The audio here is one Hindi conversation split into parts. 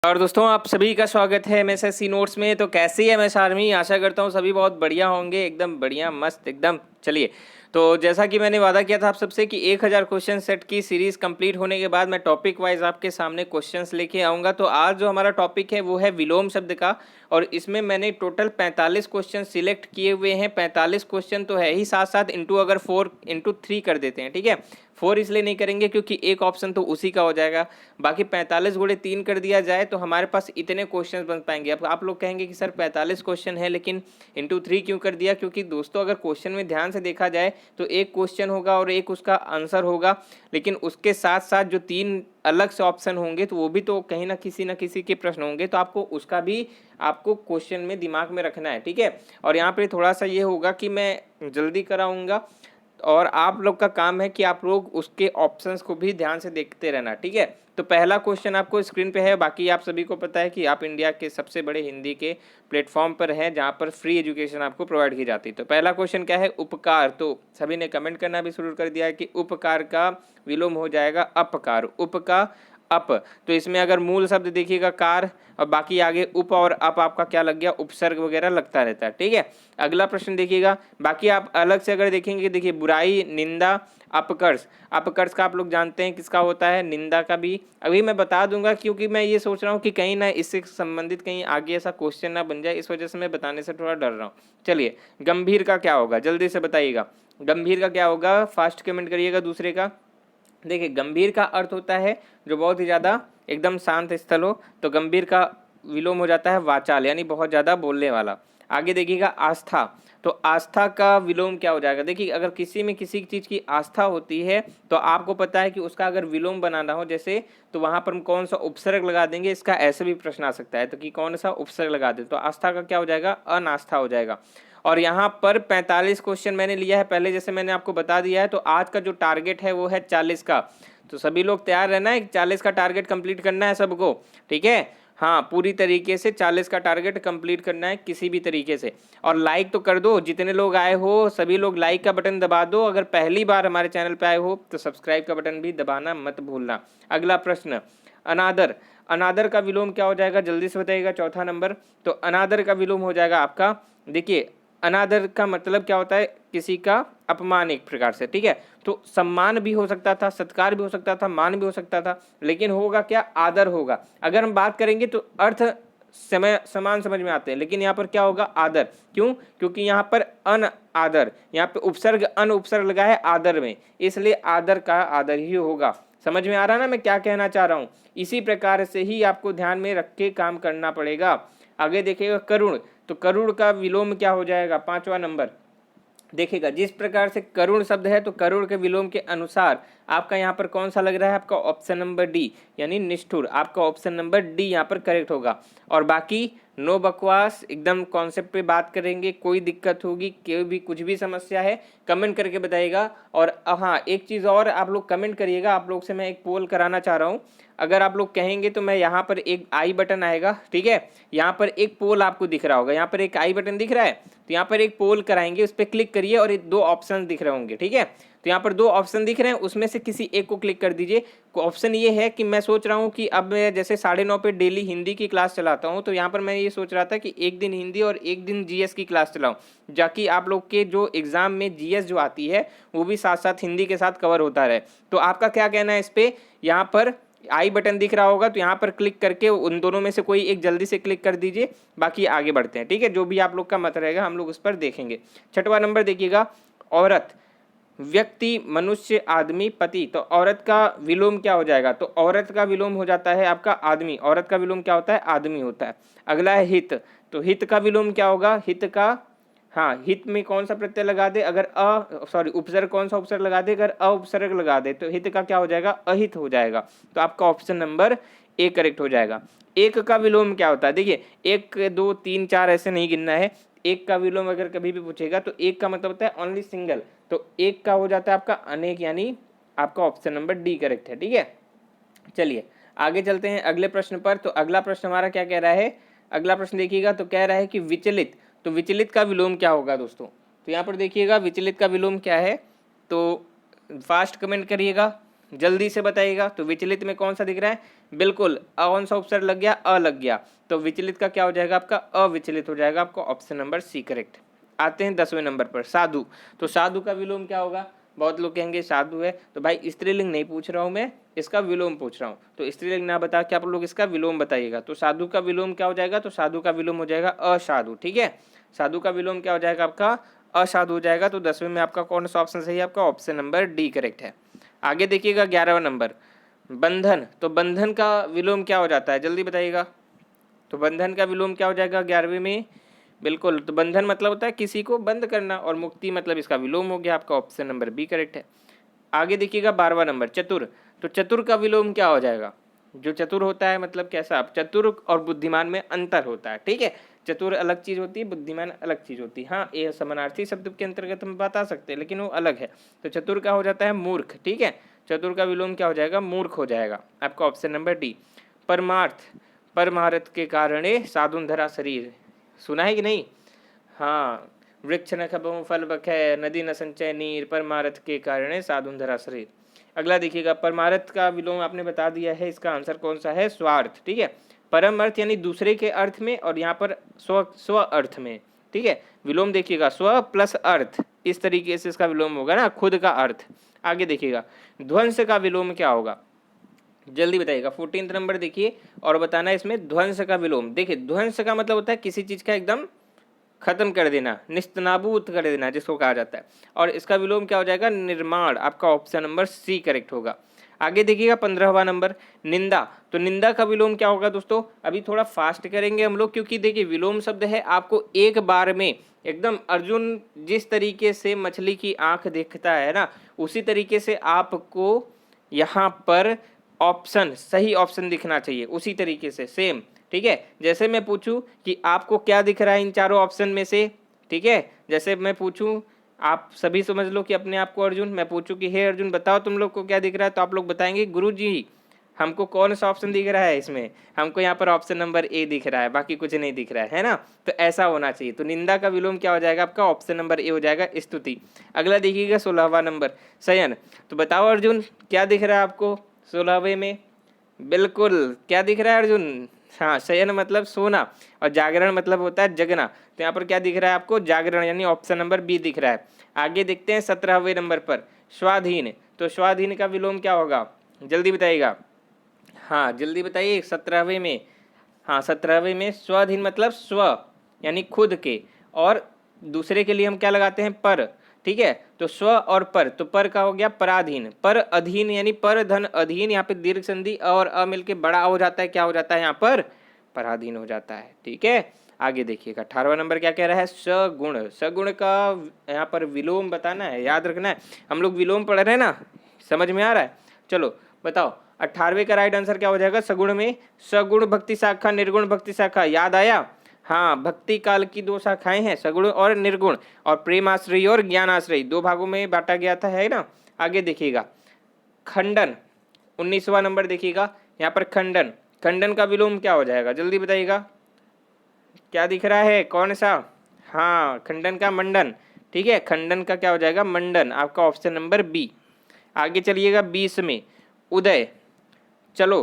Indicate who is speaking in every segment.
Speaker 1: और दोस्तों आप सभी का स्वागत है एमएसएससी नोट्स में। तो कैसी है एमएस आर्मी, आशा करता हूँ सभी बहुत बढ़िया होंगे, एकदम बढ़िया मस्त एकदम। चलिए, तो जैसा कि मैंने वादा किया था आप सबसे कि 1000 क्वेश्चन सेट की सीरीज कंप्लीट होने के बाद मैं टॉपिक वाइज आपके सामने क्वेश्चंस लेके आऊँगा। तो आज जो हमारा टॉपिक है वो है विलोम शब्द का, और इसमें मैंने टोटल 45 क्वेश्चन सिलेक्ट किए हुए हैं। 45 क्वेश्चन तो है ही, साथ साथ इंटू अगर 4 इंटू 3 कर देते हैं, ठीक है। 4 इसलिए नहीं करेंगे क्योंकि एक ऑप्शन तो उसी का हो जाएगा, बाकी 45 गुणे 3 कर दिया जाए तो हमारे पास इतने क्वेश्चंस बन पाएंगे। अब आप लोग कहेंगे कि सर 45 क्वेश्चन है लेकिन इंटू 3 क्यों कर दिया? क्योंकि दोस्तों अगर क्वेश्चन में ध्यान से देखा जाए तो एक क्वेश्चन होगा और एक उसका आंसर होगा, लेकिन उसके साथ साथ जो 3 अलग से ऑप्शन होंगे तो वो भी तो कहीं ना किसी के प्रश्न होंगे, तो आपको उसका भी आपको क्वेश्चन में दिमाग में रखना है, ठीक है। और यहाँ पे थोड़ा सा ये होगा कि मैं जल्दी कराऊंगा और आप लोग का काम है कि आप लोग उसके ऑप्शंस को भी ध्यान से देखते रहना, ठीक है। तो पहला क्वेश्चन आपको स्क्रीन पे है। बाकी आप सभी को पता है कि आप इंडिया के सबसे बड़े हिंदी के प्लेटफॉर्म पर हैं जहां पर फ्री एजुकेशन आपको प्रोवाइड की जाती है। तो पहला क्वेश्चन क्या है? उपकार। तो सभी ने कमेंट करना भी शुरू कर दिया है कि उपकार का विलोम हो जाएगा अपकार। उप का अप, तो इसमें अगर मूल शब्द देखिएगा कार, और बाकी आगे उप और अप आपका क्या लग गया? उपसर्ग वगैरह लगता रहता है, ठीक है। अगला प्रश्न देखिएगा, बाकी आप अलग से अगर देखेंगे, देखिए बुराई, निंदा, अपकर्ष। अपकर्ष का आप लोग जानते हैं किसका होता है? निंदा का भी अभी मैं बता दूंगा, क्योंकि मैं ये सोच रहा हूँ कि कहीं ना इससे संबंधित कहीं आगे ऐसा क्वेश्चन ना बन जाए, इस वजह से मैं बताने से थोड़ा डर रहा हूँ। चलिए, गंभीर का क्या होगा जल्दी से बताइएगा। गंभीर का क्या होगा? फास्ट कमेंट करिएगा दूसरे का। देखिए, गंभीर का अर्थ होता है जो बहुत ही ज़्यादा एकदम शांत स्थल हो, तो गंभीर का विलोम हो जाता है वाचाल, यानी बहुत ज़्यादा बोलने वाला। आगे देखिएगा आस्था, तो आस्था का विलोम क्या हो जाएगा? देखिए, अगर किसी में किसी चीज़ की आस्था होती है तो आपको पता है कि उसका अगर विलोम बनाना हो जैसे, तो वहाँ पर हम कौन सा उपसर्ग लगा देंगे, इसका ऐसे भी प्रश्न आ सकता है, तो कि कौन सा उपसर्ग लगा दे, तो आस्था का क्या हो जाएगा? अनास्था हो जाएगा। और यहाँ पर 45 क्वेश्चन मैंने लिया है पहले, जैसे मैंने आपको बता दिया है। तो आज का जो टारगेट है वो है 40 का, तो सभी लोग तैयार रहना है, 40 का टारगेट कंप्लीट करना है सबको, ठीक है। हाँ, पूरी तरीके से 40 का टारगेट कंप्लीट करना है किसी भी तरीके से। और लाइक तो कर दो, जितने लोग आए हो सभी लोग लाइक का बटन दबा दो। अगर पहली बार हमारे चैनल पे आए हो तो सब्सक्राइब का बटन भी दबाना मत भूलना। अगला प्रश्न, अनादर। अनादर का विलोम क्या हो जाएगा? जल्दी से बताइएगा। चौथा नंबर, तो अनादर का विलोम हो जाएगा आपका, देखिए अनादर का मतलब क्या होता है? किसी का अपमान एक प्रकार से, ठीक है। तो सम्मान भी हो सकता था, सत्कार भी हो सकता था, मान भी हो सकता था, लेकिन होगा क्या? आदर होगा। अगर हम बात करेंगे तो अर्थ समान समझ में आते हैं, लेकिन यहाँ पर क्या होगा? आदर। क्यों? क्योंकि यहाँ पर अन आदर, यहाँ पे उपसर्ग अन उपसर्ग लगा है आदर में, इसलिए आदर का आदर ही होगा। समझ में आ रहा ना मैं क्या कहना चाह रहा हूँ? इसी प्रकार से ही आपको ध्यान में रख के काम करना पड़ेगा। आगे देखिएगा करुण, तो करुण का विलोम क्या हो जाएगा? 5वां नंबर देखिएगा, जिस प्रकार से करुण शब्द है तो करुण के विलोम के अनुसार आपका यहाँ पर कौन सा लग रहा है? आपका ऑप्शन नंबर डी, यानी निष्ठुर। आपका ऑप्शन नंबर डी यहाँ पर करेक्ट होगा। और बाकी नो बकवास, एकदम कॉन्सेप्ट पे बात करेंगे। कोई दिक्कत होगी, कोई भी कुछ भी समस्या है कमेंट करके बताइएगा। और हाँ, एक चीज़ और आप लोग कमेंट करिएगा, आप लोग से मैं एक पोल कराना चाह रहा हूँ। अगर आप लोग कहेंगे तो मैं यहाँ पर एक आई बटन आएगा, ठीक है। यहाँ पर एक पोल आपको दिख रहा होगा, यहाँ पर एक आई बटन दिख रहा है, तो यहाँ पर एक पोल कराएंगे, उस पर क्लिक करिए और 2 ऑप्शन दिख रहे होंगे, ठीक है। तो यहाँ पर 2 ऑप्शन दिख रहे हैं, उसमें से किसी एक को क्लिक कर दीजिए। ऑप्शन ये है कि मैं सोच रहा हूँ कि अब मैं जैसे 9:30 पे डेली हिंदी की क्लास चलाता हूँ, तो यहाँ पर मैं ये सोच रहा था कि एक दिन हिंदी और एक दिन जीएस की क्लास चलाऊँ, जाकि आप लोग के जो एग्जाम में जीएस जो आती है वो भी साथ साथ हिंदी के साथ कवर होता रहे। तो आपका क्या कहना है इस पर? यहाँ पर आई बटन दिख रहा होगा, तो यहाँ पर क्लिक करके उन दोनों में से कोई एक जल्दी से क्लिक कर दीजिए, बाकी आगे बढ़ते हैं, ठीक है। जो भी आप लोग का मत रहेगा हम लोग उस पर देखेंगे। 6वां नंबर देखिएगा, औरत। व्यक्ति, मनुष्य, आदमी, पति, तो औरत का विलोम क्या हो जाएगा? तो औरत का विलोम हो जाता है आपका आदमी। औरत का विलोम क्या होता है? आदमी होता है। अगला है हित, तो हित का विलोम क्या होगा? हित का, हाँ, हित में कौन सा प्रत्यय लगा दे? अगर उपसर्ग कौन सा उपसर्ग लगा दे? अगर उपसर्ग लगा दे तो हित का क्या हो जाएगा? अहित हो जाएगा। तो आपका ऑप्शन नंबर ए करेक्ट हो जाएगा। एक का विलोम क्या होता है? देखिए, 1 2 3 4 ऐसे नहीं गिनना है। एक का विलोम अगर कभी भी पूछेगा तो एक का मतलब होता है ओनली सिंगल, तो एक का हो जाता है आपका अनेक, यानी आपका ऑप्शन नंबर डी करेक्ट है, ठीक है। चलिए आगे चलते हैं अगले प्रश्न पर। तो अगला प्रश्न हमारा क्या कह रहा है? अगला प्रश्न देखिएगा तो कह रहा है कि विचलित, तो विचलित का विलोम क्या होगा दोस्तों? तो यहाँ पर देखिएगा विचलित का विलोम क्या है, तो फास्ट कमेंट करिएगा। जल्दी से बताइएगा। तो विचलित में कौन सा दिख रहा है? बिल्कुल कौन सा ऑप्शन लग गया? अ लग गया। तो विचलित का क्या हो जाएगा आपका? अविचलित हो जाएगा आपका ऑप्शन नंबर सी करेक्ट। आते हैं 10वें नंबर पर, साधु। तो साधु का विलोम क्या होगा? बहुत लोग कहेंगे साधु है, तो भाई स्त्रीलिंग नहीं पूछ रहा हूं मैं, इसका विलोम पूछ रहा हूं। तो स्त्रीलिंग ना बता के आप लोग इसका विलोम बताइएगा। तो साधु का विलोम क्या हो जाएगा? तो साधु का विलोम हो जाएगा असाधु। ठीक है, साधु का विलोम क्या हो जाएगा आपका? असाधु हो जाएगा। तो 10वें में आपका कौन सा ऑप्शन सही है? आपका ऑप्शन नंबर डी करेक्ट है। आगे देखिएगा 11वां नंबर, बंधन। तो बंधन का विलोम क्या हो जाता है? जल्दी बताइएगा। तो बंधन का विलोम क्या हो जाएगा 11वें में? बिल्कुल, तो बंधन मतलब होता है किसी को बंद करना, और मुक्ति मतलब इसका विलोम हो गया। आपका ऑप्शन नंबर बी करेक्ट है। आगे देखिएगा 12वां नंबर, चतुर। तो चतुर का विलोम क्या हो जाएगा? जो चतुर होता है मतलब कैसा? आप चतुर और बुद्धिमान में अंतर होता है। ठीक है, चतुर अलग चीज होती है, बुद्धिमान अलग चीज होती है। हाँ, ये समानार्थी शब्द के अंतर्गत हम बता सकते हैं, लेकिन वो अलग है। तो चतुर का हो जाता है मूर्ख। ठीक है, चतुर का विलोम क्या हो जाएगा? मूर्ख हो जाएगा। आपका ऑप्शन नंबर डी। परमार्थ, परमार्थ के कारणे साधुन धरा शरीर, सुना है कि नहीं? हाँ, वृक्ष न खबहु फल बखै, नदी न संचय नीर, परमारथ के कारण साधुन धरा शरीर। अगला देखिएगा, परमारथ का विलोम आपने बता दिया है, इसका आंसर कौन सा है? स्वार्थ। ठीक है, परम अर्थ यानी दूसरे के अर्थ में, और यहाँ पर स्व स्व अर्थ में। ठीक है, विलोम देखिएगा स्व प्लस अर्थ, इस तरीके से इसका विलोम होगा ना, खुद का अर्थ। आगे देखिएगा, ध्वंस का विलोम क्या होगा? जल्दी बताइएगा। 14 नंबर देखिए, और बताना इसमें ध्वंस का विलोम। देखिए, ध्वंस का मतलब होता है किसी चीज का एकदम खत्म कर देना, निस्तनाबूत कर देना, जिसको कहा जाता है। और इसका विलोम क्या हो जाएगा? निर्माण। आपका ऑप्शन नंबर सी करेक्ट होगा। आगे देखिएगा 15वां नंबर, निंदा। तो निंदा का विलोम क्या होगा दोस्तों? अभी थोड़ा फास्ट करेंगे हम लोग, क्योंकि देखिए विलोम शब्द है, आपको एक बार में एकदम अर्जुन जिस तरीके से मछली की आंख देखता है ना, उसी तरीके से आपको यहाँ पर ऑप्शन, सही ऑप्शन दिखना चाहिए, उसी तरीके से सेम। ठीक है, जैसे मैं पूछूं कि आपको क्या दिख रहा है इन चारों ऑप्शन में से? ठीक है, जैसे मैं पूछूं, आप सभी समझ लो कि अपने आप को अर्जुन, मैं पूछूं कि हे अर्जुन बताओ तुम लोग को क्या दिख रहा है, तो आप लोग बताएंगे गुरुजी हमको कौन सा ऑप्शन दिख रहा है इसमें? हमको यहाँ पर ऑप्शन नंबर ए दिख रहा है, बाकी कुछ नहीं दिख रहा है ना? तो ऐसा होना चाहिए। तो निंदा का विलोम क्या हो जाएगा आपका? ऑप्शन नंबर ए हो जाएगा, स्तुति। अगला देखिएगा 16वां नंबर, शयन। तो बताओ अर्जुन क्या दिख रहा है आपको 16वें में? बिल्कुल, क्या दिख रहा है अर्जुन? हाँ, शयन मतलब सोना, और जागरण मतलब होता है जगना। तो यहाँ पर क्या दिख रहा है आपको? जागरण, यानी ऑप्शन नंबर बी दिख रहा है। आगे देखते हैं 17वें नंबर पर, स्वाधीन। तो स्वाधीन का विलोम क्या होगा? जल्दी बताइएगा। हाँ, जल्दी बताइए 17वें में। हाँ, 17वें में स्वाधीन मतलब स्व, यानी खुद के, और दूसरे के लिए हम क्या लगाते हैं? पर। ठीक है, तो स्व और पर, तो पर का हो गया पराधीन, पर अधीन, यानी पर धन अधीन। यहाँ पे दीर्घ संधि और अ मिलके बड़ा हो जाता है, क्या हो जाता है यहाँ पर? पराधीन हो जाता है। ठीक है, आगे देखिएगा 18वां नंबर क्या कह रहा है? सगुण। सगुण का यहाँ पर विलोम बताना है, याद रखना है। हम लोग विलोम पढ़ रहे हैं ना, समझ में आ रहा है? चलो बताओ, 18वें का राइट आंसर क्या हो जाएगा? सगुण में सगुण भक्ति शाखा, निर्गुण भक्ति शाखा, याद आया? हाँ, भक्ति काल की दो शाखाएं हैं, सगुण और निर्गुण, और प्रेमाश्रयी और ज्ञानाश्रयी, दो भागों में बांटा गया था, है ना? आगे देखिएगा खंडन, 19वां नंबर देखिएगा यहाँ पर, खंडन। खंडन का विलोम क्या हो जाएगा? जल्दी बताइएगा। क्या दिख रहा है? कौन सा? हाँ, खंडन का मंडन। ठीक है, खंडन का क्या हो जाएगा? मंडन। आपका ऑप्शन नंबर बी। आगे चलिएगा 20 में, उदय। चलो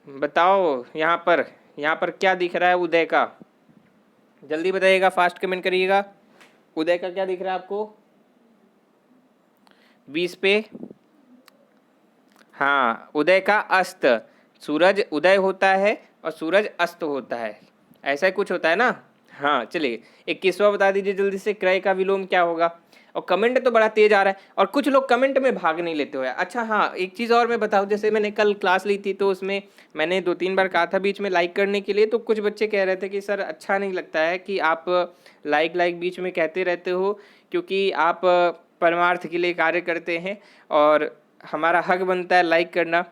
Speaker 1: बताओ यहाँ पर क्या दिख रहा है उदय का? जल्दी बताइएगा, फास्ट कमेंट करिएगा। उदय का क्या दिख रहा है आपको 20 पे? हाँ, उदय का अस्त। सूरज उदय होता है और सूरज अस्त होता है, ऐसा ही कुछ होता है ना? हाँ, चलिए 21वां बता दीजिए जल्दी से, क्रय का विलोम क्या होगा? और कमेंट तो बड़ा तेज आ रहा है, और कुछ लोग कमेंट में भाग नहीं लेते हो यार। अच्छा हाँ, एक चीज़ और मैं बताऊँ, जैसे मैंने कल क्लास ली थी, तो उसमें मैंने 2-3 बार कहा था बीच में लाइक करने के लिए, तो कुछ बच्चे कह रहे थे कि सर अच्छा नहीं लगता है कि आप लाइक बीच में कहते रहते हो, क्योंकि आप परमार्थ के लिए कार्य करते हैं, और हमारा हक बनता है लाइक करना,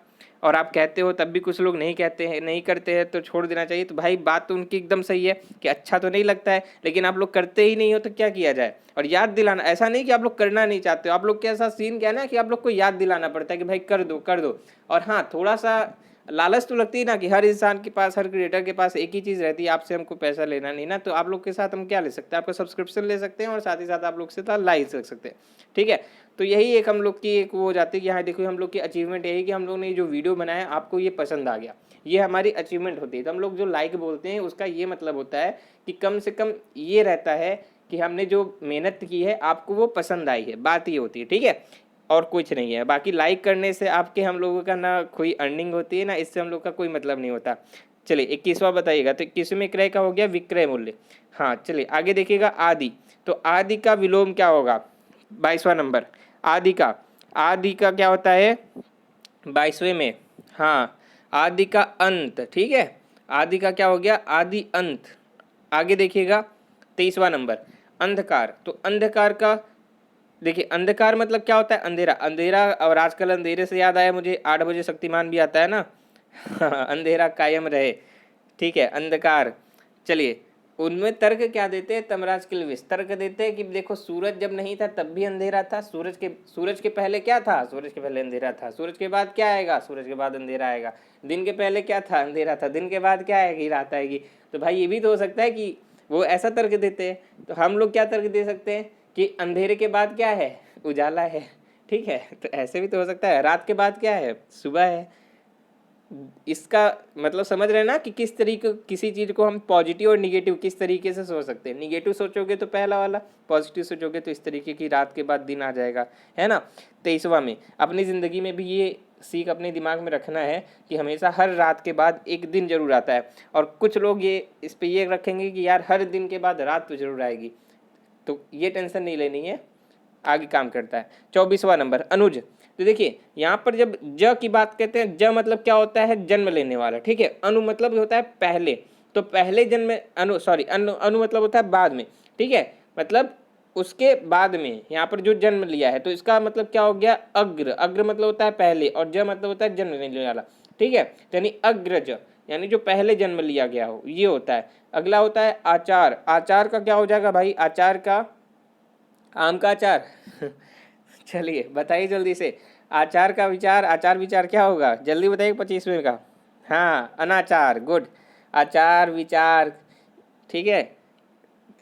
Speaker 1: और आप कहते हो तब भी कुछ लोग नहीं कहते हैं, नहीं करते हैं, तो छोड़ देना चाहिए। तो भाई बात तो उनकी एकदम सही है कि अच्छा तो नहीं लगता है, लेकिन आप लोग करते ही नहीं हो तो क्या किया जाए? और याद दिलाना, ऐसा नहीं कि आप लोग करना नहीं चाहते हो, आप लोग के ऐसा सीन क्या है ना कि आप लोग को याद दिलाना पड़ता है कि भाई कर दो कर दो। और हाँ, थोड़ा सा लालच तो लगती है ना कि हर इंसान के पास, हर क्रिएटर के पास एक ही चीज़ रहती है, आपसे हमको पैसा लेना नहीं ना, तो आप लोग के साथ हम क्या ले सकते हैं, आपका सब्सक्रिप्शन ले सकते हैं और साथ ही साथ आप लोग से साथ लाइक रख सकते हैं, ठीक है। तो यही एक हम लोग की एक वो हो जाती है कि हाँ देखो हम लोग की अचीवमेंट यही कि हम लोग ने जो वीडियो बनाया आपको ये पसंद आ गया, ये हमारी अचीवमेंट होती है। तो हम लोग जो लाइक बोलते हैं उसका ये मतलब होता है कि कम से कम ये रहता है कि हमने जो मेहनत की है आपको वो पसंद आई है, बात ये होती है, ठीक है, और कुछ नहीं है। बाकी लाइक करने से आपके हम लोगों का ना कोई अर्निंग होती है ना, इससे हम लोग का कोई मतलब नहीं होता। चलिए 21वां बताइएगा। तो 21वें में क्रय का हो गया विक्रय मूल्य। हाँ चलिए आगे देखिएगा आदि। तो आदि का विलोम क्या होगा, 22वां नंबर आदि का। आदि का क्या होता है 22वें में, हाँ आदि का अंत, ठीक है। आदि का क्या हो गया, आदि अंत। आगे देखिएगा 23वां नंबर अंधकार। तो अंधकार का देखिए, अंधकार मतलब क्या होता है, अंधेरा। अंधेरा, और आजकल अंधेरे से याद आया मुझे 8 बजे शक्तिमान भी आता है ना अंधेरा कायम रहे, ठीक है, अंधकार। चलिए उनमें तर्क क्या देते हैं, तमराज किलविस तर्क देते हैं कि देखो सूरज जब नहीं था तब भी अंधेरा था, सूरज के पहले क्या था, सूरज के पहले अंधेरा था, सूरज के बाद क्या आएगा, सूरज के बाद अंधेरा आएगा, दिन के पहले क्या था, अंधेरा था, दिन के बाद क्या आएगी, रात आएगी। तो भाई ये भी तो हो सकता है कि वो ऐसा तर्क देते हैं। तो हम लोग क्या तर्क दे सकते हैं कि अंधेरे के बाद क्या है, उजाला है, ठीक है। तो ऐसे भी तो हो सकता है, रात के बाद क्या है, सुबह है। इसका मतलब समझ रहे हैं ना कि किस तरीके किसी चीज़ को हम पॉजिटिव और निगेटिव किस तरीके से सोच सकते हैं। निगेटिव सोचोगे तो पहला वाला, पॉजिटिव सोचोगे तो इस तरीके की रात के बाद दिन आ जाएगा, है ना। 23वां में अपनी ज़िंदगी में भी ये सीख अपने दिमाग में रखना है कि हमेशा हर रात के बाद एक दिन जरूर आता है। और कुछ लोग ये इस पर ये रखेंगे कि यार हर दिन के बाद रात तो जरूर आएगी, तो ये टेंशन नहीं लेनी है, आगे काम करता है। 24वां नंबर अनुज। तो देखिए यहाँ पर जब ज की बात कहते हैं, ज मतलब क्या होता है, जन्म लेने वाला, ठीक है। अनु मतलब होता है पहले, तो पहले जन्म, अनु मतलब होता है बाद में, ठीक है, मतलब उसके बाद में यहाँ पर जो जन्म लिया है। तो इसका मतलब क्या हो गया, अग्र। अग्र मतलब होता है पहले, और ज मतलब होता है जन्म लेने वाला, ठीक है। यानी अग्रज यानी जो पहले जन्म लिया गया हो, ये होता है। अगला होता है आचार। आचार का क्या हो जाएगा भाई, आचार का आम का अचार चलिए बताइए जल्दी से, आचार का विचार, आचार विचार क्या होगा, जल्दी बताइए 25वें का। हाँ अनाचार, गुड। आचार विचार, ठीक है,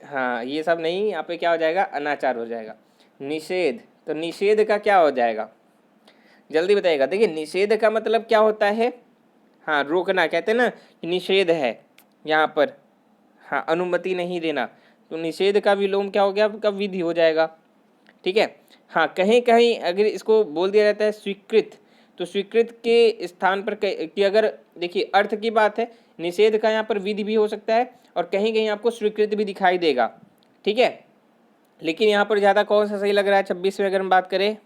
Speaker 1: हाँ ये सब नहीं, यहाँ पे क्या हो जाएगा, अनाचार हो जाएगा। निषेध। तो निषेध का क्या हो जाएगा, जल्दी बताइएगा। देखिए निषेध का मतलब क्या होता है, हाँ रोकना, कहते हैं ना कि निषेध है यहाँ पर, हाँ अनुमति नहीं देना। तो निषेध का विलोम क्या हो गया, आपका विधि हो जाएगा, ठीक है। हाँ कहीं कहीं अगर इसको बोल दिया जाता है स्वीकृत, तो स्वीकृत के स्थान पर कि अगर देखिए अर्थ की बात है, निषेध का यहाँ पर विधि भी हो सकता है और कहीं कहीं आपको स्वीकृत भी दिखाई देगा, ठीक है। लेकिन यहाँ पर ज़्यादा कौन सा सही लग रहा है, 26 में अगर हम बात करें,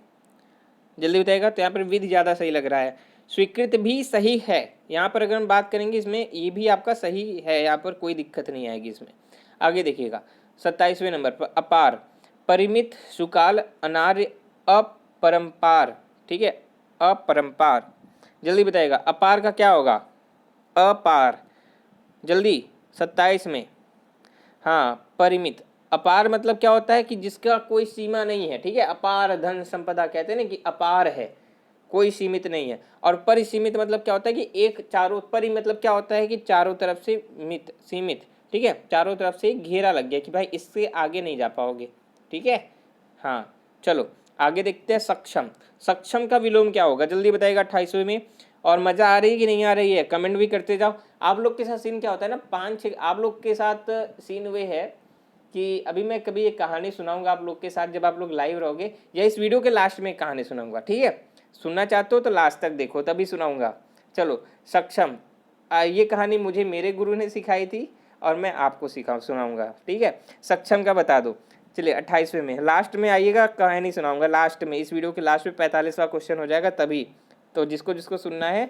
Speaker 1: जल्दी बताएगा। तो यहाँ पर विधि ज़्यादा सही लग रहा है, स्वीकृत भी सही है। यहाँ पर अगर हम बात करेंगे इसमें, ये भी आपका सही है, यहाँ पर कोई दिक्कत नहीं आएगी इसमें। आगे देखिएगा 27वें नंबर पर अपार। परिमित, सुकाल, अनार्य, अपरंपार, ठीक है, अपरंपार। जल्दी बताइएगा अपार का क्या होगा, अपार, जल्दी 27 में। हाँ परिमित। अपार मतलब क्या होता है कि जिसका कोई सीमा नहीं है, ठीक है। अपार धन संपदा कहते हैं ना कि अपार है, कोई सीमित नहीं है। और परिसीमित मतलब क्या होता है कि एक चारों, परि मतलब क्या होता है कि चारों तरफ से मित, सीमित, ठीक है, चारों तरफ से घेरा लग गया कि भाई इससे आगे नहीं जा पाओगे, ठीक है। हाँ चलो आगे देखते हैं सक्षम। सक्षम का विलोम क्या होगा, जल्दी बताइएगा 28वें में। और मज़ा आ रही है कि नहीं आ रही है, कमेंट भी करते जाओ। आप लोग के साथ सीन क्या होता है ना, 5-6 आप लोग के साथ सीन वे है कि अभी मैं कभी एक कहानी सुनाऊंगा आप लोग के साथ, जब आप लोग लाइव रहोगे, या इस वीडियो के लास्ट में कहानी सुनाऊंगा, ठीक है। सुनना चाहते हो तो लास्ट तक देखो, तभी सुनाऊंगा। चलो सक्षम, ये कहानी मुझे मेरे गुरु ने सिखाई थी और मैं आपको सुनाऊंगा, ठीक है। सक्षम का बता दो। चलिए 28वें में लास्ट में आइएगा, कहानी सुनाऊंगा लास्ट में, इस वीडियो के लास्ट में 45वां क्वेश्चन हो जाएगा तभी। तो जिसको जिसको सुनना है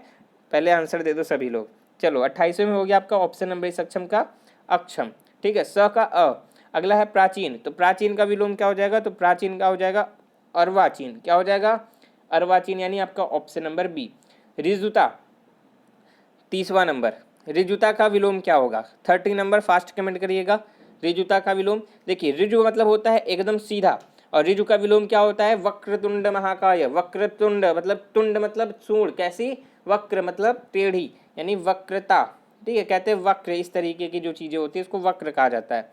Speaker 1: पहले आंसर दे दो सभी लोग। चलो 28वें में हो गया आपका ऑप्शन नंबर सक्षम का अक्षम, ठीक है। स का अ। अगला है प्राचीन। तो प्राचीन का विलोम क्या हो जाएगा, तो प्राचीन का हो जाएगा अर्वाचीन। क्या हो जाएगा, अर्वाचीन, यानी आपका ऑप्शन नंबर बी। रिजुता 30वां नंबर। रिजुता का विलोम क्या होगा, 30 नंबर, फास्ट कमेंट करिएगा। रिजुता का विलोम देखिए, रिजु मतलब होता है एकदम सीधा, और ऋजु का विलोम क्या होता है? वक्रतुंड महाकाय। वक्रतुंड मतलब तुंड मतलब सूंड, कैसी? वक्र मतलब टेढ़ी, यानी वक्रता, ठीक है। कहते हैं वक्र, इस तरीके की जो चीजें होती है उसको वक्र कहा जाता है।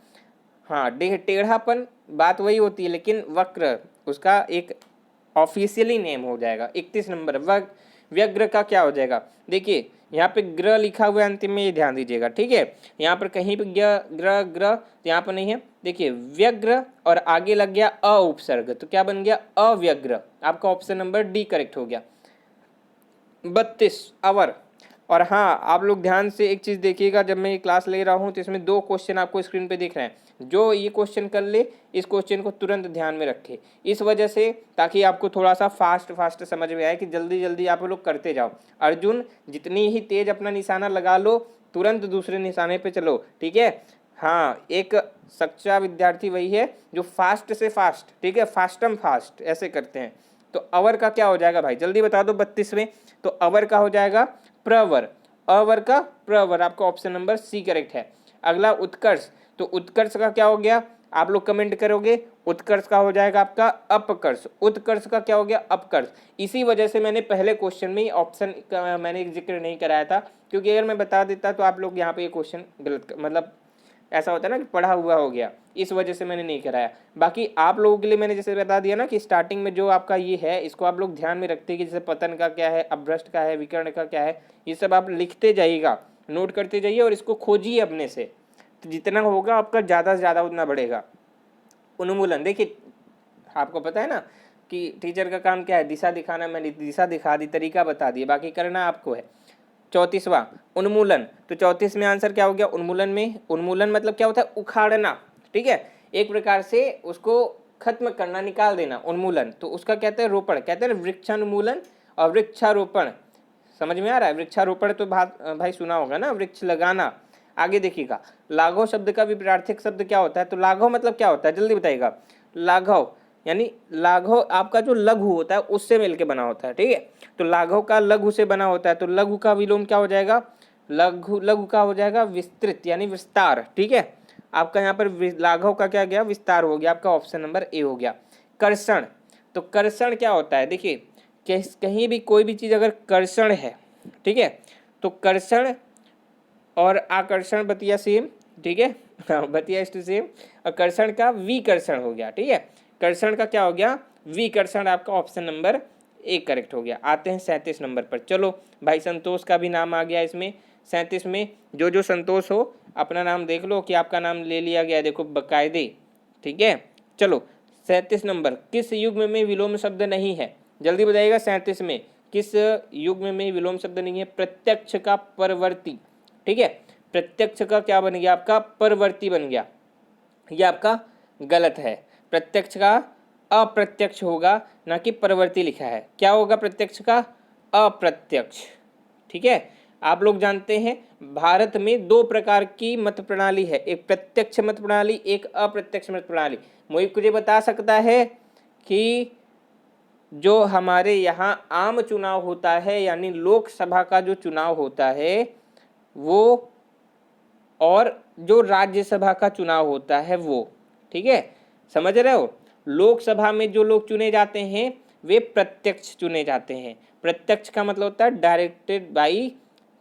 Speaker 1: हाँ, टेढ़ापन बात वही होती है, लेकिन वक्र उसका एक ऑफिशियली नेम हो जाएगा। 31 नंबर व्यग्र का क्या हो जाएगा? देखिए यहाँ पे ग्र लिखा हुआ है अंतिम में, ये ध्यान दीजिएगा, ठीक है। यहाँ पर कहीं पे ग्र ग्र यहाँ पर नहीं है। देखिए व्यग्र और आगे लग गया अ उपसर्ग, तो क्या बन गया? अव्यग्र। आपका ऑप्शन नंबर डी करेक्ट हो गया। 32 अवर। और हाँ, आप लोग ध्यान से एक चीज़ देखिएगा, जब मैं ये क्लास ले रहा हूँ तो इसमें 2 क्वेश्चन आपको स्क्रीन पे दिख रहे हैं। जो ये क्वेश्चन कर ले, इस क्वेश्चन को तुरंत ध्यान में रखे, इस वजह से ताकि आपको थोड़ा सा फास्ट समझ में आए कि जल्दी जल्दी आप लोग करते जाओ। अर्जुन, जितनी ही तेज अपना निशाना लगा लो, तुरंत दूसरे निशाने पर चलो, ठीक है। हाँ, एक सच्चा विद्यार्थी वही है जो फास्ट से फास्ट, ठीक है, फास्टम फास्ट ऐसे करते हैं। तो अवर का क्या हो जाएगा भाई? जल्दी बता दो 32 में। तो अवर का हो जाएगा प्रवर। अवर का प्रवर, आपका ऑप्शन नंबर सी करेक्ट है। अगला उत्कर्ष, तो उत्कर्ष का क्या हो गया? आप लोग कमेंट करोगे। उत्कर्ष का हो जाएगा आपका अपकर्ष। उत्कर्ष का क्या हो गया? अपकर्ष। इसी वजह से मैंने पहले क्वेश्चन में ऑप्शन का मैंने जिक्र नहीं कराया था, क्योंकि अगर मैं बता देता तो आप लोग यहाँ पे ये क्वेश्चन गलत, मतलब ऐसा होता है ना कि पढ़ा हुआ हो गया, इस वजह से मैंने नहीं कराया। बाकी आप लोगों के लिए मैंने जैसे बता दिया ना कि स्टार्टिंग में जो आपका ये है, इसको आप लोग ध्यान में रखते हैं कि जैसे पतन का क्या है, अपभ्रष्ट का है, विकर्ण का क्या है, ये सब आप लिखते जाइएगा, नोट करते जाइए और इसको खोजिए अपने से। तो जितना होगा आपका ज़्यादा से ज़्यादा उतना बढ़ेगा। उन्मूलन, देखिए आपको पता है ना कि टीचर का काम क्या है? दिशा दिखाना। मैंने दिशा दिखा दी, तरीका बता दिए, बाकी करना आपको है। 34वां उन्मूलन। तो 34 में आंसर क्या हो गया? उन्मूलन में, उन्मूलन मतलब क्या होता है? उखाड़ना, ठीक है, एक प्रकार से उसको खत्म करना, निकाल देना, उन्मूलन। तो उसका कहते हैं रोपण, कहते हैं वृक्षानुमूलन और वृक्षारोपण। समझ में आ रहा है? वृक्षारोपण तो भाई सुना होगा ना, वृक्ष लगाना। आगे देखिएगा, लाघव शब्द का विपरीतार्थक शब्द क्या होता है? तो लाघव मतलब क्या होता है? जल्दी बताइएगा। लाघव यानी लाघव आपका जो लघु होता है उससे मिलके बना होता है, ठीक है। तो लाघव का लघु से बना होता है, तो लघु का विलोम क्या हो जाएगा? लघु का हो जाएगा विस्तृत, यानी विस्तार, ठीक है। आपका यहाँ पर लाघव का क्या गया? विस्तार हो गया। आपका ऑप्शन नंबर ए हो गया। कर्षण, तो कर्षण क्या होता है? देखिए कहीं भी कोई भी चीज़ अगर कर्षण है, ठीक है, तो कर्षण और आकर्षण बतिया सेम, ठीक है, बतिया इस टू सेम। और कर्षण का विकर्षण हो गया, ठीक है। कर्षण का क्या हो गया? विकर्षण। आपका ऑप्शन नंबर ए करेक्ट हो गया। आते हैं 37 नंबर पर। चलो भाई, संतोष का भी नाम आ गया इसमें। 37 में जो संतोष हो अपना नाम देख लो कि आपका नाम ले लिया गया, देखो बकायदे, ठीक है। चलो 37 नंबर, किस युग्म में विलोम शब्द नहीं है? जल्दी बताइएगा। 37 में किस युग्म में विलोम शब्द नहीं है? प्रत्यक्ष का परवर्ती, ठीक है। प्रत्यक्ष का क्या बन गया? आपका परवर्ती बन गया। ये आपका गलत है। प्रत्यक्ष का अप्रत्यक्ष होगा, ना कि परवर्ती लिखा है। क्या होगा प्रत्यक्ष का? अप्रत्यक्ष, ठीक है। आप लोग जानते हैं भारत में 2 प्रकार की मत प्रणाली है, एक प्रत्यक्ष मत प्रणाली, एक अप्रत्यक्ष मत प्रणाली। मुझे ये बता सकता है कि जो हमारे यहाँ आम चुनाव होता है, यानी लोकसभा का जो चुनाव होता है वो, और जो राज्यसभा का चुनाव होता है वो, ठीक है, समझ रहे हो? लोकसभा में जो लोग चुने जाते हैं वे प्रत्यक्ष चुने जाते हैं। प्रत्यक्ष का मतलब होता है डायरेक्टेड बाई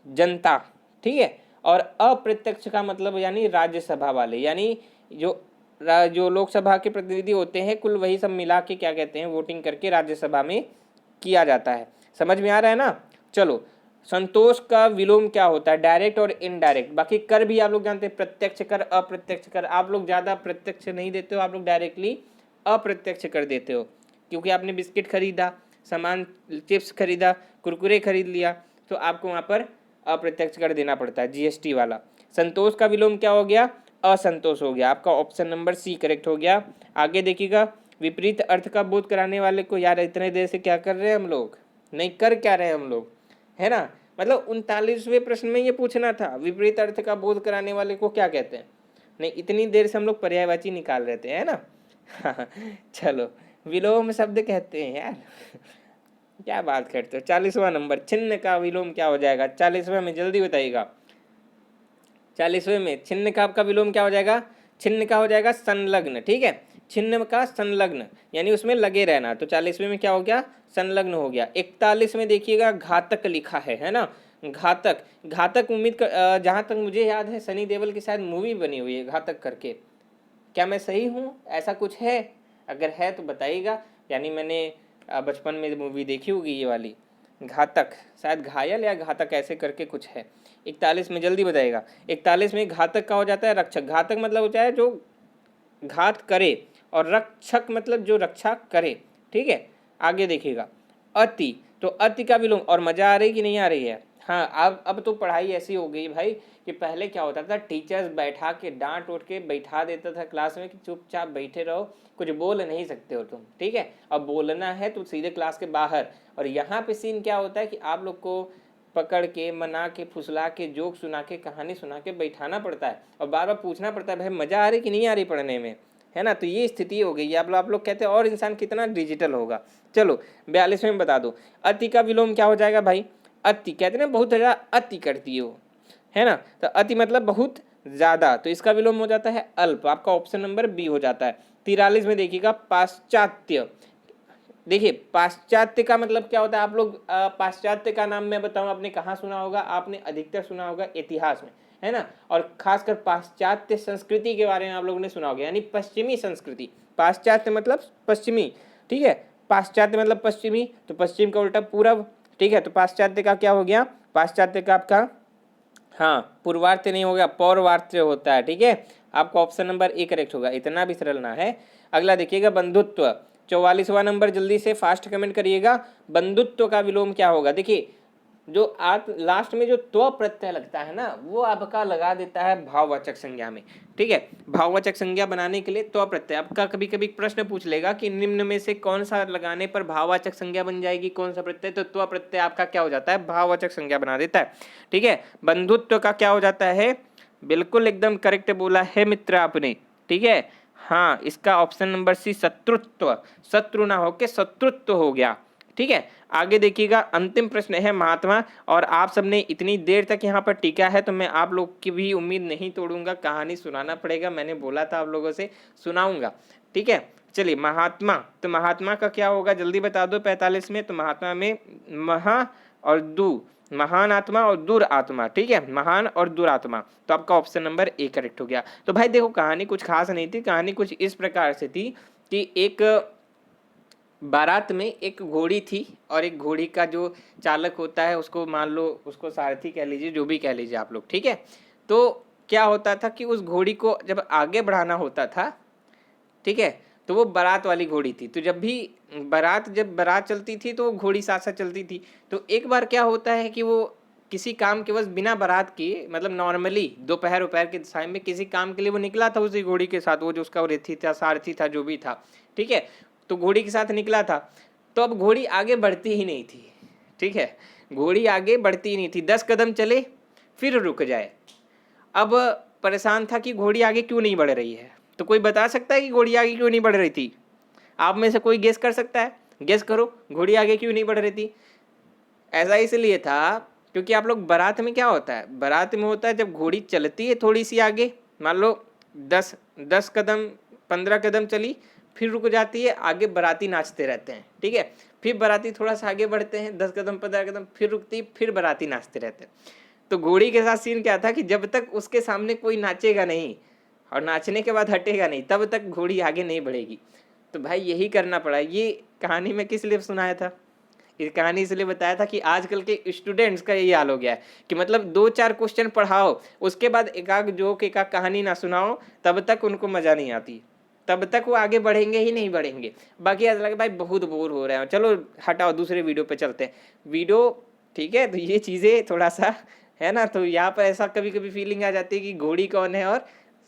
Speaker 1: जनता, ठीक है। और अप्रत्यक्ष का मतलब यानी राज्यसभा वाले, यानी जो लोकसभा के प्रतिनिधि होते हैं कुल वही सब मिला के क्या कहते हैं, वोटिंग करके राज्यसभा में किया जाता है। समझ में आ रहा है ना? चलो, संतोष का विलोम क्या होता है? डायरेक्ट और इनडायरेक्ट। बाकी कर भी आप लोग जानते हैं, प्रत्यक्ष कर, अप्रत्यक्ष कर। आप लोग ज़्यादा प्रत्यक्ष नहीं देते हो, आप लोग डायरेक्टली अप्रत्यक्ष कर देते हो, क्योंकि आपने बिस्किट खरीदा, सामान चिप्स खरीदा, कुरकुरे खरीद लिया, तो आपको वहाँ पर अप्रत्यक्ष कर देना पड़ता है, जीएसटी वाला। संतोष का विलोम क्या हो गया? असंतोष हो गया। आपका ऑप्शन नंबर सी करेक्ट हो गया। आगे देखिएगा, विपरीत अर्थ का बोध कराने वाले को, यार इतने देर से क्या कर रहे हैं हम लोग, नहीं कर क्या रहे हम लोग, है ना? मतलब 39वें प्रश्न में ये पूछना था, विपरीत अर्थ का बोध कराने वाले को क्या कहते हैं। नहीं, इतनी देर से हम लोग पर्यायवाची निकाल रहे थे, है ना? चलो, विलोम शब्द कहते हैं यार, क्या बात करते हो। 40वां नंबर, छिन्न का विलोम क्या हो जाएगा? 40वें में जल्दी बताइएगा। 40वें में छिन्न का आपका विलोम क्या हो जाएगा? छिन्न का हो जाएगा संलग्न, ठीक है। छिन्न का संलग्न यानी उसमें लगे रहना, तो 40वें में क्या हो गया, संलग्न हो गया। 41 में देखिएगा घातक लिखा है ना, घातक। घातक जहाँ तक मुझे याद है सनी देओल की शायद मूवी बनी हुई है घातक करके। क्या मैं सही हूँ, ऐसा कुछ है? अगर है तो बताइएगा, यानी मैंने बचपन में मूवी देखी होगी ये वाली घातक, शायद घायल या घातक ऐसे करके कुछ है। 41 में जल्दी बताइएगा। 41 में घातक का हो जाता है रक्षक। घातक मतलब होता है जो घात करे, और रक्षक मतलब जो रक्षा करे, ठीक है। आगे देखिएगा अति, तो अति का विलोम। और मजा आ रही कि नहीं आ रही है? हाँ, अब तो पढ़ाई ऐसी हो गई भाई कि पहले क्या होता था, टीचर्स बैठा के डांट उठ के बैठा देता था क्लास में कि चुपचाप बैठे रहो, कुछ बोल नहीं सकते हो तुम, ठीक है। अब बोलना है तो सीधे क्लास के बाहर। और यहाँ पे सीन क्या होता है कि आप लोग को पकड़ के मना के फुसला के जोक सुना के कहानी सुना के बैठाना पड़ता है, और बार बार पूछना पड़ता है भाई मजा आ रही कि नहीं आ रही पढ़ने में, है ना। तो ये स्थिति हो गई। आप लोग कहते हैं और इंसान कितना डिजिटल होगा। चलो 42वें में बता दो। अति का विलोम क्या हो जाएगा भाई? अति, कहते हैं बहुत ज़्यादा अति करती हो, है ना। तो अति मतलब बहुत ज़्यादा, तो इसका विलोम हो जाता है अल्प। आपका ऑप्शन नंबर बी हो जाता है। 43 में देखिएगा पाश्चात्य। देखिए पाश्चात्य का मतलब क्या होता है, आप लोग पाश्चात्य का नाम मैं बताऊं आपने कहाँ सुना होगा, आपने अधिकतर सुना होगा इतिहास में, है ना। और खासकर पाश्चात्य संस्कृति के बारे में आप लोगों ने सुना होगा, यानी पश्चिमी संस्कृति। पाश्चात्य मतलब पश्चिमी, ठीक है। पाश्चात्य मतलब पश्चिमी, तो पश्चिम का उल्टा पूरब, ठीक है। तो पाश्चात्य का क्या हो गया, पाश्चात्य का आपका हाँ पूर्वार्थ नहीं होगा, पौर्वार्थ होता है, ठीक है। आपका ऑप्शन नंबर ए करेक्ट होगा, इतना भी सरल ना है। अगला देखिएगा बंधुत्व। 44वां नंबर, जल्दी से फास्ट कमेंट करिएगा। बंधुत्व का विलोम क्या होगा? देखिए जो आप लास्ट में जो त्व प्रत्यय लगता है ना, वो आपका लगा देता है भाववाचक संज्ञा में, ठीक है। भाववाचक संज्ञा बनाने के लिए त्व प्रत्यय, आपका कभी कभी प्रश्न पूछ लेगा कि निम्न में से कौन सा लगाने पर भाववाचक संज्ञा बन जाएगी, कौन सा प्रत्यय, तो त्व प्रत्यय आपका क्या हो जाता है, भाववाचक संज्ञा बना देता है, ठीक है। बंधुत्व का क्या हो जाता है? बिल्कुल एकदम करेक्ट बोला है मित्र आपने, ठीक है। हाँ, इसका ऑप्शन नंबर सी शत्रुत्व, शत्रु ना होके शत्रुत्व हो गया, ठीक है। आगे देखिएगा अंतिम प्रश्न है महात्मा, और आप सबने इतनी देर तक यहाँ पर टिका है तो मैं आप लोग की भी उम्मीद नहीं तोड़ूंगा, कहानी सुनाना पड़ेगा, मैंने बोला था आप लोगों से सुनाऊंगा, ठीक है। चलिए महात्मा, तो महात्मा का क्या होगा जल्दी बता दो 45 में। तो महात्मा में महा और दू, महान आत्मा और दूर आत्मा, ठीक है, महान और दूर आत्मा। तो आपका ऑप्शन नंबर ए करेक्ट हो गया। तो भाई देखो कहानी कुछ खास नहीं थी, कहानी कुछ इस प्रकार से थी कि एक बारात में एक घोड़ी थी, और एक घोड़ी का जो चालक होता है उसको मान लो, उसको सारथी कह लीजिए, जो भी कह लीजिए आप लोग, ठीक है। तो क्या होता था कि उस घोड़ी को जब आगे बढ़ाना होता था, ठीक है, तो वो बारात वाली घोड़ी थी। तो जब बारात चलती थी तो वो घोड़ी साथ साथ चलती थी। तो एक बार क्या होता है कि वो किसी काम के बस बिना बारात के, मतलब नॉर्मली दोपहर के टाइम में किसी काम के लिए वो निकला था उसी घोड़ी के साथ, वो जो उसका रथी था, सारथी था, जो भी था, ठीक है। तो घोड़ी के साथ निकला था। तो अब घोड़ी आगे बढ़ती ही नहीं थी, ठीक है, घोड़ी आगे बढ़ती ही नहीं थी। 10 कदम चले फिर रुक जाए। अब परेशान था कि घोड़ी आगे क्यों नहीं बढ़ रही है। तो कोई बता सकता है कि घोड़ी आगे क्यों नहीं बढ़ रही थी? आप में से कोई गेस कर सकता है? गेस करो, घोड़ी आगे क्यों नहीं बढ़ रही थी? ऐसा इसलिए था क्योंकि आप लोग बारात में क्या होता है, बारात में होता है जब घोड़ी चलती है थोड़ी सी आगे, मान लो 10 कदम 15 कदम चली, फिर रुक जाती है, आगे बाराती नाचते रहते हैं, ठीक है। फिर बाराती थोड़ा सा आगे बढ़ते हैं, 10 कदम 15 कदम, फिर रुकती, फिर बाराती नाचते रहते हैं। तो घोड़ी के साथ सीन क्या था कि जब तक उसके सामने कोई नाचेगा नहीं और नाचने के बाद हटेगा नहीं, तब तक घोड़ी आगे नहीं बढ़ेगी। तो भाई यही करना पड़ा। ये कहानी में किस लिए सुनाया था? ये कहानी इसलिए बताया था कि आजकल के स्टूडेंट्स का यही हाल हो गया है कि मतलब 2-4 क्वेश्चन पढ़ाओ, उसके बाद एक आध जोक एक आध कहानी ना सुनाओ, तब तक उनको मजा नहीं आती, तब तक वो आगे बढ़ेंगे ही नहीं बढ़ेंगे। बाकी ऐसा लगे भाई बहुत बोर हो रहे हैं, चलो हटाओ दूसरे वीडियो पे चलते हैं। वीडियो ठीक है, तो ये चीज़ें थोड़ा सा है ना, तो यहाँ पर ऐसा कभी कभी फीलिंग आ जाती है कि घोड़ी कौन है और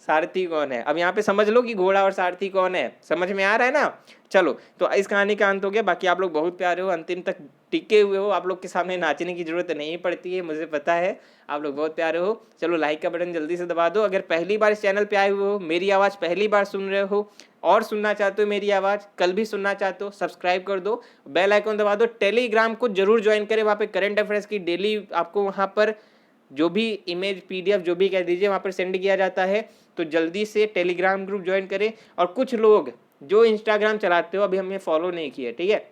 Speaker 1: सारथी कौन है। अब यहाँ पे समझ लो कि घोड़ा और सारथी कौन है, समझ में आ रहा है ना। चलो तो इस कहानी का अंत हो गया। बाकी आप लोग बहुत प्यारे हो, अंतिम तक टिके हुए हो, आप लोग के सामने नाचने की जरूरत नहीं पड़ती है, मुझे पता है, आप लोग बहुत प्यारे हो। चलो लाइक का बटन जल्दी से दबा दो। अगर पहली बार इस चैनल पे आए हुए हो, मेरी आवाज़ पहली बार सुन रहे हो और सुनना चाहते हो मेरी आवाज़, कल भी सुनना चाहते हो, सब्सक्राइब कर दो, बेल आइकन दबा दो। टेलीग्राम को जरूर ज्वाइन करें, वहाँ पे करंट अफेयर्स की डेली आपको वहाँ पर जो भी इमेज PDF जो भी कह दीजिए वहाँ पर सेंड किया जाता है। तो जल्दी से टेलीग्राम ग्रुप ज्वाइन करें। और कुछ लोग जो इंस्टाग्राम चलाते हो, अभी हमें फॉलो नहीं किया, ठीक है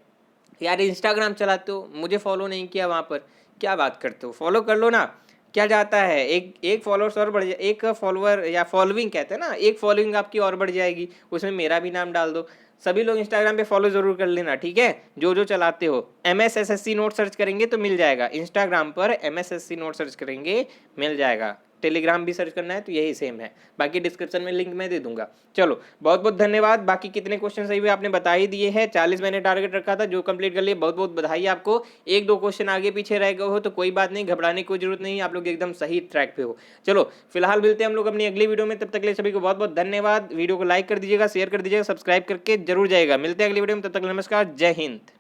Speaker 1: यार, इंस्टाग्राम चलाते हो, मुझे फॉलो नहीं किया वहाँ पर, क्या बात करते हो, फॉलो कर लो ना। क्या जाता है, एक एक फॉलोअर्स और बढ़ जाए, एक फॉलोअर या फॉलोइंग कहते हैं ना, एक फॉलोइंग आपकी और बढ़ जाएगी, उसमें मेरा भी नाम डाल दो। सभी लोग इंस्टाग्राम पे फॉलो जरूर कर लेना, ठीक है, जो जो चलाते हो। MSSSC नोट सर्च करेंगे तो मिल जाएगा, इंस्टाग्राम पर MSSC नोट सर्च करेंगे मिल जाएगा। टेलीग्राम भी सर्च करना है तो यही सेम है, बाकी डिस्क्रिप्शन में लिंक मैं दे दूंगा। चलो बहुत बहुत धन्यवाद। बाकी कितने क्वेश्चन सही हुए आपने बता ही दिए हैं, 40 मैंने टारगेट रखा था, जो कंप्लीट कर लिए बहुत बहुत बधाई आपको। एक दो क्वेश्चन आगे पीछे रह गए हो तो कोई बात नहीं, घबराने की कोई जरूरत नहीं, आप लोग एकदम सही ट्रैक पे हो। चलो फिलहाल मिलते हैं हम लोग अपनी अगली वीडियो में, तब तक के लिए सभी को बहुत बहुत धन्यवाद। वीडियो को लाइक कर दीजिएगा, शेयर कर दीजिएगा, सब्सक्राइब करके जरूर जाएगा। मिलते हैं अगली वीडियो में, तब तक नमस्कार, जय हिंद।